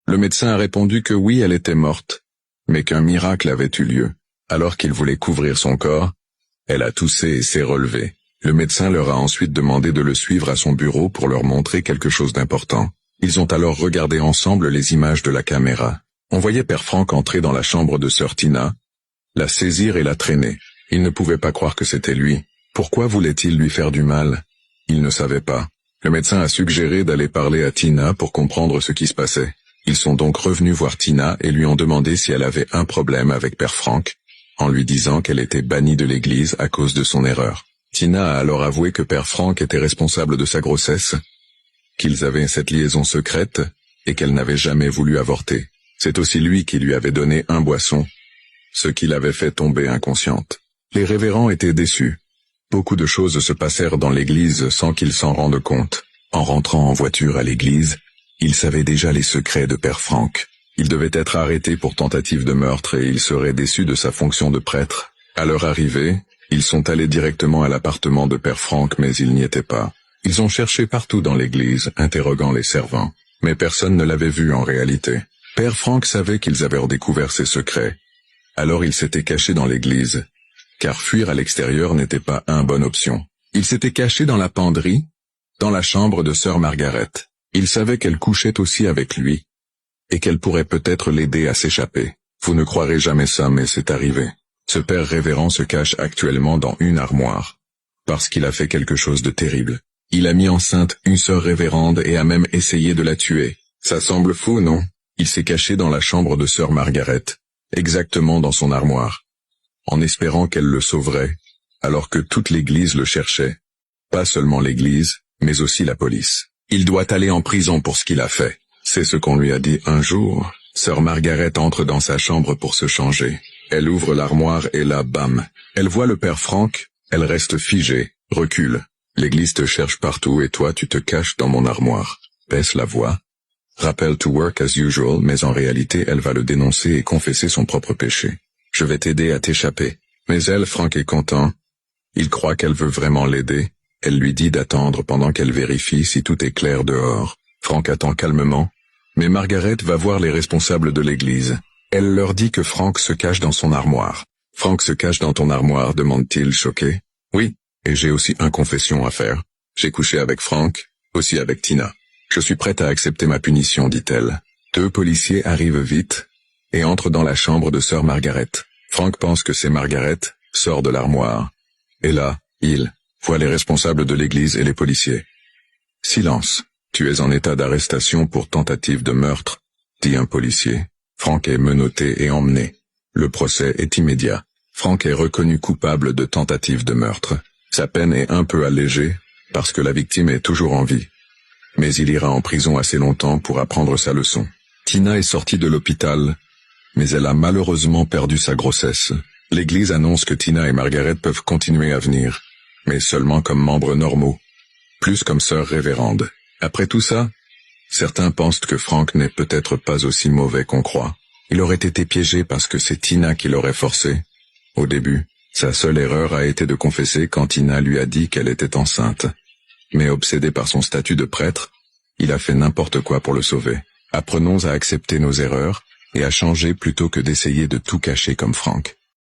Le médecin a répondu que oui, elle était morte, mais qu'un miracle avait eu lieu. Alors qu'il voulait couvrir son corps, elle a toussé et s'est relevée. Le médecin leur a ensuite demandé de le suivre à son bureau pour leur montrer quelque chose d'important. Ils ont alors regardé ensemble les images de la caméra. On voyait Père Frank entrer dans la chambre de sœur Tina, la saisir et la traîner. Il ne pouvait pas croire que c'était lui. Pourquoi voulait-il lui faire du mal? Il ne savait pas. Le médecin a suggéré d'aller parler à Tina pour comprendre ce qui se passait. Ils sont donc revenus voir Tina et lui ont demandé si elle avait un problème avec Père Frank, en lui disant qu'elle était bannie de l'église à cause de son erreur. Tina a alors avoué que Père Frank était responsable de sa grossesse, qu'ils avaient cette liaison secrète et qu'elle n'avait jamais voulu avorter. C'est aussi lui qui lui avait donné un boisson, ce qui l'avait fait tomber inconsciente. Les révérends étaient déçus. Beaucoup de choses se passèrent dans l'église sans qu'ils s'en rendent compte. En rentrant en voiture à l'église, ils savaient déjà les secrets de Père Frank. Il devait être arrêté pour tentative de meurtre et il serait déçu de sa fonction de prêtre. À leur arrivée, ils sont allés directement à l'appartement de Père Frank mais il n'y était pas. Ils ont cherché partout dans l'église, interrogeant les servants. Mais personne ne l'avait vu en réalité. Père Frank savait qu'ils avaient redécouvert ses secrets. Alors il s'était caché dans l'église, car fuir à l'extérieur n'était pas une bonne option. Il s'était caché dans la penderie, dans la chambre de sœur Margaret. Il savait qu'elle couchait aussi avec lui, et qu'elle pourrait peut-être l'aider à s'échapper. Vous ne croirez jamais ça, mais c'est arrivé. Ce père révérend se cache actuellement dans une armoire, parce qu'il a fait quelque chose de terrible. Il a mis enceinte une sœur révérende et a même essayé de la tuer. Ça semble fou, non? Il s'est caché dans la chambre de sœur Margaret, exactement dans son armoire, en espérant qu'elle le sauverait, alors que toute l'église le cherchait. Pas seulement l'église, mais aussi la police. Il doit aller en prison pour ce qu'il a fait. C'est ce qu'on lui a dit un jour. Sœur Margaret entre dans sa chambre pour se changer. Elle ouvre l'armoire et là, bam. Elle voit le père Frank, elle reste figée, recule. L'église te cherche partout et toi tu te caches dans mon armoire. Baisse la voix. Rappelle to work as usual, mais en réalité elle va le dénoncer et confesser son propre péché. Je vais t'aider à t'échapper. Mais elle, Frank est content. Il croit qu'elle veut vraiment l'aider. Elle lui dit d'attendre pendant qu'elle vérifie si tout est clair dehors. Frank attend calmement, mais Margaret va voir les responsables de l'église. Elle leur dit que Frank se cache dans son armoire. Frank se cache dans ton armoire, demande-t-il choqué. Oui, et j'ai aussi une confession à faire. J'ai couché avec Frank, aussi avec Tina. Je suis prête à accepter ma punition, dit-elle. 2 policiers arrivent vite et entrent dans la chambre de sœur Margaret. Frank pense que c'est Margaret, sort de l'armoire. Et là, il voit les responsables de l'église et les policiers. Silence. Tu es en état d'arrestation pour tentative de meurtre, dit un policier. Frank est menotté et emmené. Le procès est immédiat. Frank est reconnu coupable de tentative de meurtre. Sa peine est un peu allégée, parce que la victime est toujours en vie. Mais il ira en prison assez longtemps pour apprendre sa leçon. Tina est sortie de l'hôpital, mais elle a malheureusement perdu sa grossesse. L'église annonce que Tina et Margaret peuvent continuer à venir, mais seulement comme membres normaux, plus comme sœurs révérendes. Après tout ça, certains pensent que Frank n'est peut-être pas aussi mauvais qu'on croit. Il aurait été piégé parce que c'est Tina qui l'aurait forcé. Au début, sa seule erreur a été de confesser quand Tina lui a dit qu'elle était enceinte. Mais obsédé par son statut de prêtre, il a fait n'importe quoi pour le sauver. Apprenons à accepter nos erreurs et à changer plutôt que d'essayer de tout cacher comme Frank.